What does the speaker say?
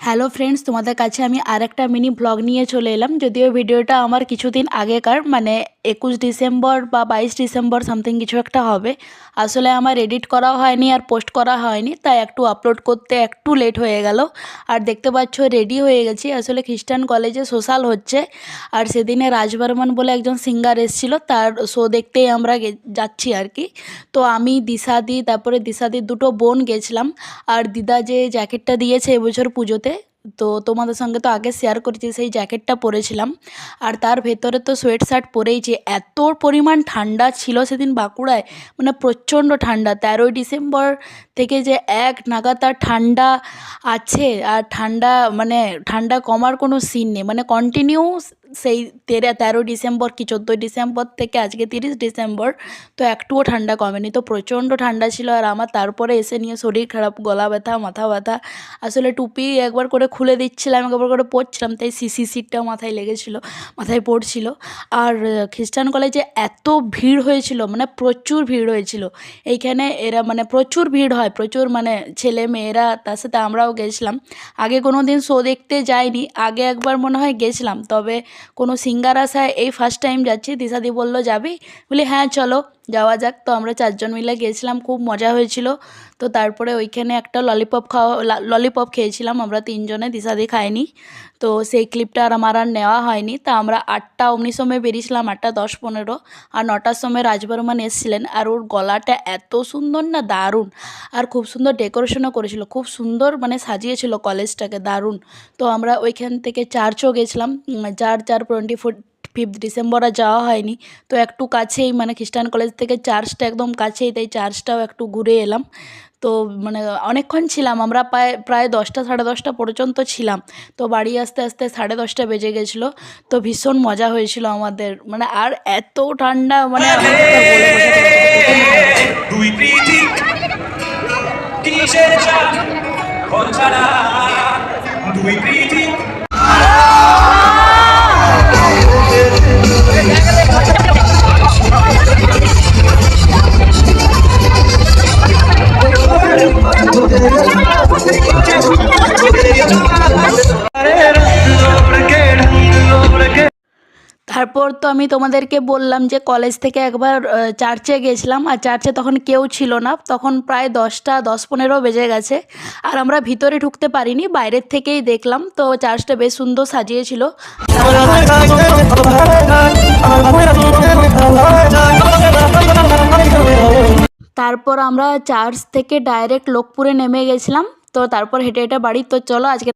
Hello friends, তোমাদের কাছে আমি আরেকটা মিনি ব্লগ নিয়ে চলে এলাম। যদিও ভিডিওটা আমার কিছুদিন আগেকার, মানে 21 ডিসেম্বর বা 22 ডিসেম্বর সামথিং কিছু একটা হবে। আসলে আমার এডিট করা হয়নি আর পোস্ট করা হয়নি, তাই একটু আপলোড করতে একটু লেট হয়ে গেল। আর দেখতে পাচ্ছ রেডি হয়ে গেছি। আসলে খ্রিস্টান কলেজে সোশ্যাল হচ্ছে, আর সেদিনে রাজ বর্মন বলে একজন সিঙ্গার এসেছিলো, তার শো দেখতেই আমরা যাচ্ছি আর কি। তো আমি, দিশাদি, তারপরে দিশাদির দুটো বোন গেছিলাম। আর দিদা যে জ্যাকেটটা দিয়েছে এবছর পুজোতে, তো তোমাদের সঙ্গে তো আগে শেয়ার করেছি, সেই জ্যাকেটটা পরেছিলাম। আর তার ভেতরে তো সোয়েট শার্ট পরেইছি। এত পরিমাণ ঠান্ডা ছিল সেদিন বাঁকুড়ায়, মানে প্রচণ্ড ঠান্ডা। 13ই ডিসেম্বর থেকে যে এক নাগাতার ঠান্ডা আছে, আর ঠান্ডা মানে ঠান্ডা কমার কোনো সিন নেই, মানে কন্টিনিউ সেই 13 ডিসেম্বর কি 14 ডিসেম্বর থেকে আজকে 30 ডিসেম্বর, তো একটুও ঠান্ডা কমেনি। তো প্রচণ্ড ঠান্ডা ছিল। আর আমার তারপরে এসে নিয়ে শরীর খারাপ, গলা ব্যথা, মাথা ব্যথা। আসলে টুপি একবার করে খুলে দিচ্ছিলাম, একবার করে পরছিলাম, তাই শিশিরটাও মাথায় লেগেছিলো, মাথায় পড়ছিল। আর খ্রিস্টান কলেজে এত ভিড় হয়েছিল, মানে প্রচুর ভিড় হয়েছিল। এইখানে এরা মানে প্রচুর ভিড় হয়, প্রচুর, মানে ছেলে মেয়েরা, তার সাথে আমরাও গেছিলাম। আগে কোনো দিন শো দেখতে যাইনি, আগে একবার মনে হয় গেছিলাম, তবে কোনো সিঙ্গার আসায় এই ফার্স্ট টাইম যাচ্ছি। দিশাদি বলল যাবি, বলি হ্যাঁ চলো যাওয়া যাক। তো আমরা 4জন মিলে গেছিলাম, খুব মজা হয়েছিল। তো তারপরে ওইখানে একটা ললিপপ খেয়েছিলাম আমরা 3জনে, দিশাদি খায়নি। তো সেই ক্লিপটা আর আমার আর নেওয়া হয়নি। তা আমরা 8টা অমনি সময় বেরিয়েছিলাম, 8:10-15, আর 9টার সময় রাজ বর্মন এসেছিলেন। আর ওর গলাটা এত সুন্দর না, দারুণ। আর খুব সুন্দর ডেকোরেশনও করেছিল, খুব সুন্দর মানে সাজিয়েছিল কলেজটাকে, দারুণ। তো আমরা ওইখান থেকে চার্চও গেছিলাম। 25 ডিসেম্বর আর যাওয়া হয়নি, তো একটু কাছেই, মানে খ্রিস্টান কলেজ থেকে চার্চটা একদম কাছেই, তাই চার্চটাও একটু ঘুরে এলাম। তো মানে অনেকক্ষণ ছিলাম আমরা, প্রায় 10টা 10:30 পর্যন্ত ছিলাম। তো বাড়ি আসতে আসতে 10:30 বেজে গেছিলো। তো ভীষণ মজা হয়েছিল আমাদের, মানে আর এত ঠান্ডা, মানে আমি বলে বোঝাতে পারবো না, প্রচণ্ড ঠান্ডা ছিল। দুই প্রীতি কিসের চাপ ছাড়া, দুই প্রীতি। তারপর তো আমি তোমাদেরকে বললাম যে কলেজ থেকে একবার চার্চে গেছিলাম, আর চার্চে তখন কেউ ছিল না, তখন প্রায় 10টা 10-15 বেজে গেছে। আর আমরা ভিতরে ঢুকতে পারিনি, বাইরের থেকেই দেখলাম। তো চার্চটা বেশ সুন্দর সাজিয়েছিল। তারপর আমরা চার্চ থেকে ডাইরেক্ট লোকপুরে নেমে গেছিলাম। তো তারপর হেঁটে হেঁটে বাড়ি। তো চলো আজকে